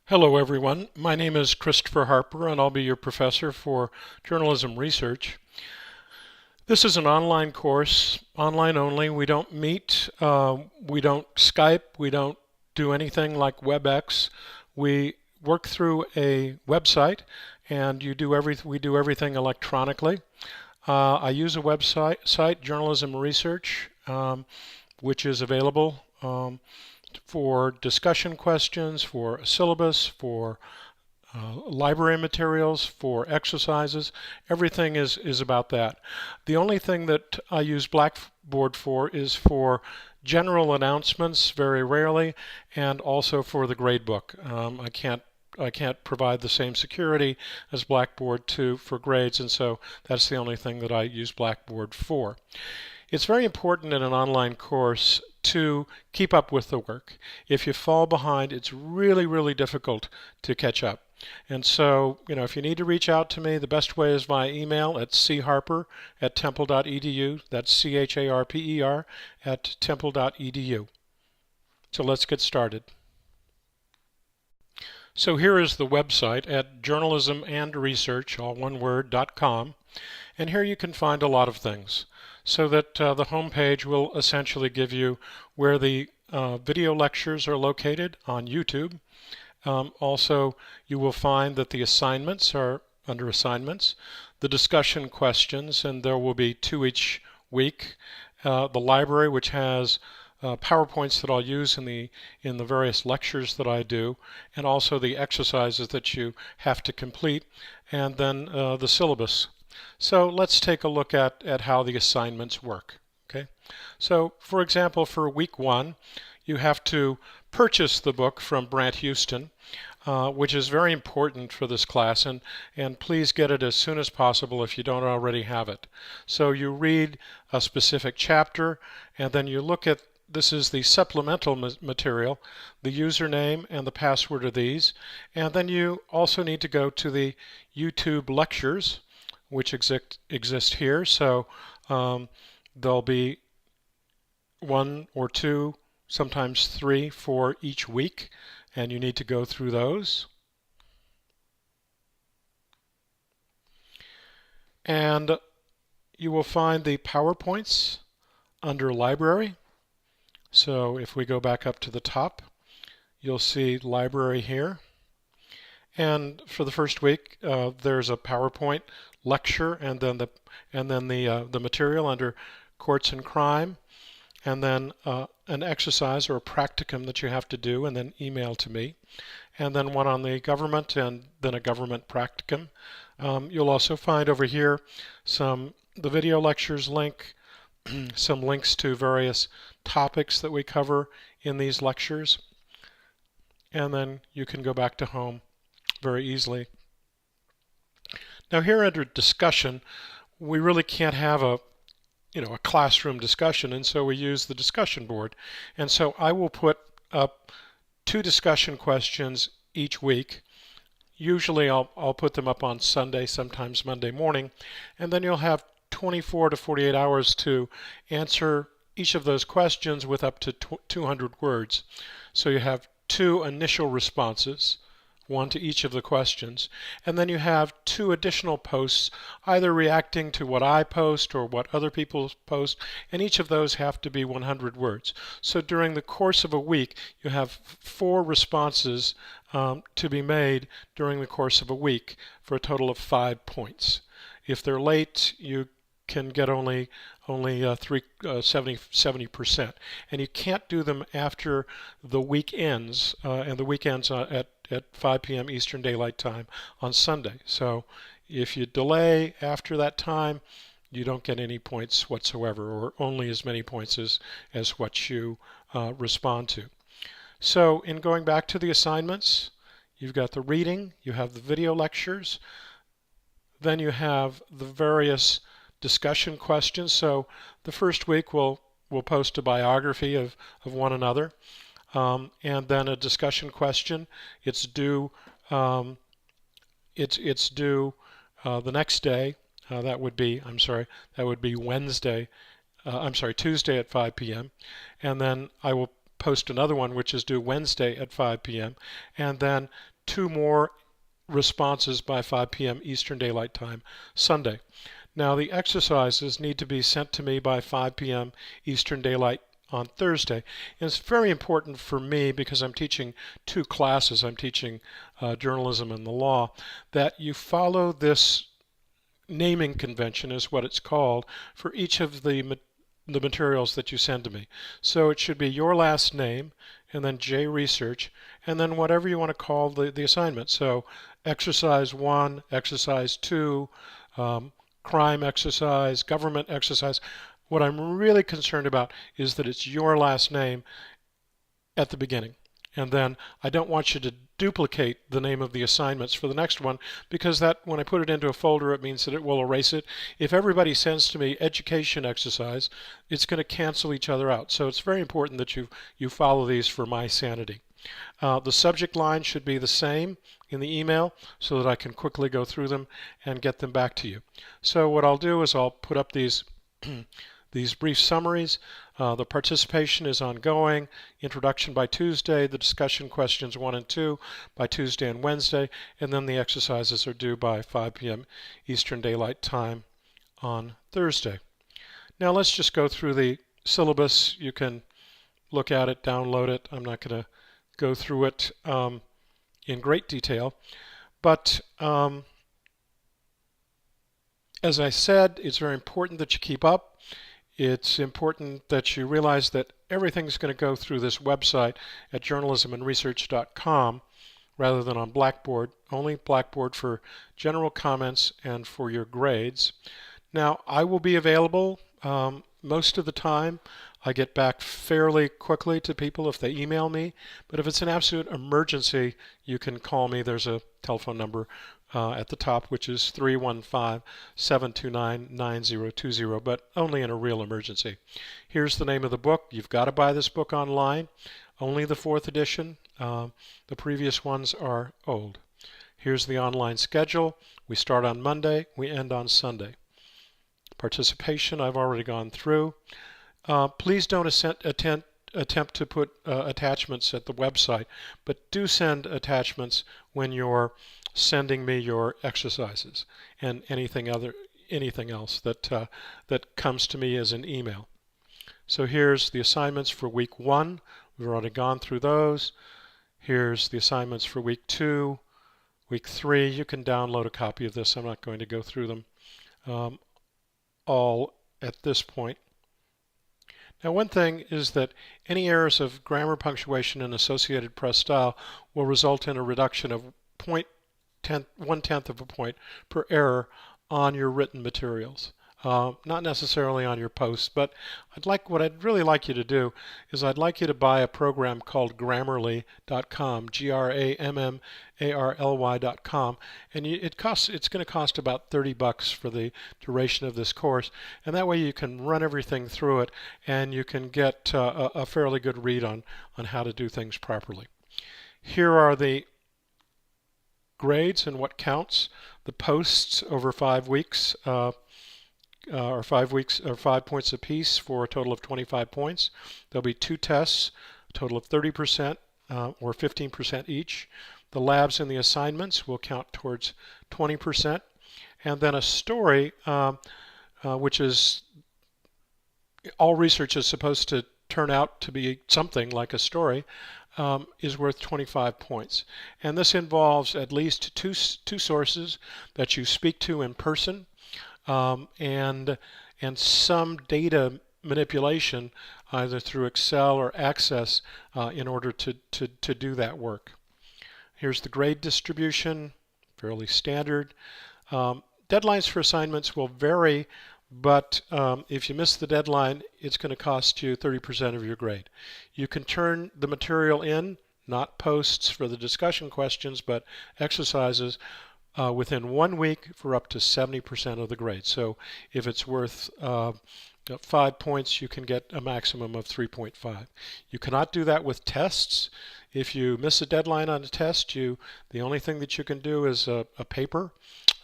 Hello everyone, my name is Christopher Harper and I'll be your professor for journalism research. This is an online course, online only. We don't meet, we don't Skype, we don't do anything like WebEx. We work through a website and we do everything electronically. I use a website, Journalism Research, which is available for discussion questions, for a syllabus, for library materials, for exercises. Everything is about that. The only thing that I use Blackboard for is for general announcements, very rarely, and also for the gradebook. I can't provide the same security as Blackboard for grades, and so that's the only thing that I use Blackboard for. It's very important in an online course to keep up with the work. If you fall behind, it's really, really difficult to catch up. And so, if you need to reach out to me, the best way is via email at charper@temple.edu. That's CHARPER at temple.edu. So let's get started. So here is the website at journalismandresearch, all one word, .com. And here you can find a lot of things. So that the home page will essentially give you where the video lectures are located on YouTube. Also, you will find that the assignments are under assignments, the discussion questions, and there will be 2 each week. The library, which has PowerPoints that I'll use in the various lectures that I do, and also the exercises that you have to complete, and then the syllabus. So let's take a look at how the assignments work. Okay, so for example, for week 1, you have to purchase the book from Brant Houston, which is very important for this class, and please get it as soon as possible if you don't already have it. So you read a specific chapter, and then you look at, this is the supplemental material, the username and the password are these, and then you also need to go to the YouTube lectures, which exist here. So there'll be 1 or 2, sometimes 3, for each week, and you need to go through those. And you will find the PowerPoints under Library. So if we go back up to the top, you'll see Library here. And for the first week, there's a PowerPoint lecture, and then the material under Courts and Crime, and then an exercise or a practicum that you have to do, and then email to me, and then one on the government, and then a government practicum. You'll also find over here the video lectures link, some links to various topics that we cover in these lectures, and then you can go back to home very easily. Now here under discussion, we really can't have a classroom discussion, and so we use the discussion board. And so I will put up 2 discussion questions each week. Usually I'll put them up on Sunday, sometimes Monday morning, and then you'll have 24 to 48 hours to answer each of those questions with up to 200 words. So you have 2 initial responses, 1 to each of the questions, and then you have 2 additional posts, either reacting to what I post or what other people post, and each of those have to be 100 words. So during the course of a week, you have 4 responses to be made during the course of a week for a total of 5 points. If they're late, you can get only 70%, and you can't do them after the week ends, and the week ends at 5 p.m. Eastern Daylight Time on Sunday. So if you delay after that time, you don't get any points whatsoever, or only as many points as what you respond to. So in going back to the assignments, you've got the reading, you have the video lectures, then you have the various discussion questions. So the first week we'll post a biography of one another, and then a discussion question. It's due the next day. That would be Wednesday. Tuesday at 5 p.m. And then I will post another one which is due Wednesday at 5 p.m. And then 2 more responses by 5 p.m. Eastern Daylight Time Sunday. Now the exercises need to be sent to me by 5 p.m. Eastern Daylight on Thursday. And it's very important for me because I'm teaching 2 classes. I'm teaching journalism and the law, that you follow this naming convention is what it's called for each of the materials that you send to me. So it should be your last name and then J Research and then whatever you want to call the assignment. So exercise 1, exercise 2, crime exercise, government exercise. What I'm really concerned about is that it's your last name at the beginning. And then I don't want you to duplicate the name of the assignments for the next one, because that, when I put it into a folder, it means that it will erase it. If everybody sends to me education exercise, it's going to cancel each other out. So it's very important that you follow these for my sanity. The subject line should be the same in the email so that I can quickly go through them and get them back to you. So what I'll do is I'll put up these these brief summaries. The participation is ongoing. Introduction by Tuesday, the discussion questions 1 and 2 by Tuesday and Wednesday, and then the exercises are due by 5 p.m. Eastern Daylight Time on Thursday. Now let's just go through the syllabus. You can look at it, download it. I'm not going to go through it in great detail, but as I said, it's very important that you keep up. It's important that you realize that everything's going to go through this website at journalismandresearch.com rather than on Blackboard. Only Blackboard for general comments and for your grades. Now, I will be available most of the time. I get back fairly quickly to people if they email me, but if it's an absolute emergency, you can call me. There's a telephone number at the top, which is 315-729-9020, but only in a real emergency. Here's the name of the book. You've got to buy this book online. Only the 4th edition. The previous ones are old. Here's the online schedule. We start on Monday. We end on Sunday. Participation, I've already gone through. Please don't attempt to put attachments at the website, but do send attachments when you're sending me your exercises and anything else that comes to me as an email. So here's the assignments for week 1. We've already gone through those. Here's the assignments for week 2, week 3. You can download a copy of this. I'm not going to go through them all at this point. Now, one thing is that any errors of grammar, punctuation, and associated press style will result in a reduction of 1/10 of a point per error on your written materials. Not necessarily on your posts, but what I'd really like you to do is I'd like you to buy a program called Grammarly.com, Grammarly.com, and it's going to cost about $30 for the duration of this course, and that way you can run everything through it and you can get a fairly good read on how to do things properly. Here are the grades and what counts. The posts over 5 weeks are 5 points apiece for a total of 25 points. There'll be 2 tests, a total of 30% or 15% each. The labs and the assignments will count towards 20%. And then a story, which is all research is supposed to turn out to be something like a story, is worth 25 points. And this involves at least two sources that you speak to in person, and some data manipulation either through Excel or Access in order to do that work. Here's the grade distribution, fairly standard. Deadlines for assignments will vary, but if you miss the deadline, it's going to cost you 30% of your grade. You can turn the material in, not posts for the discussion questions, but exercises within 1 week for up to 70% of the grade. So if it's worth 5 points, you can get a maximum of 3.5. You cannot do that with tests. If you miss a deadline on a test, the only thing that you can do is a paper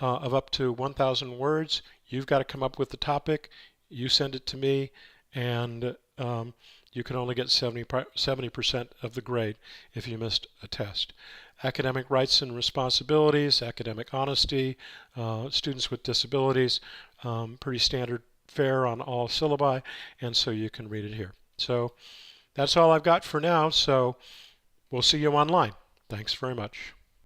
of up to 1,000 words. You've got to come up with the topic. You send it to me, and you can only get 70% of the grade if you missed a test. Academic rights and responsibilities, academic honesty, students with disabilities, pretty standard fare on all syllabi, and so you can read it here. So that's all I've got for now, so we'll see you online. Thanks very much.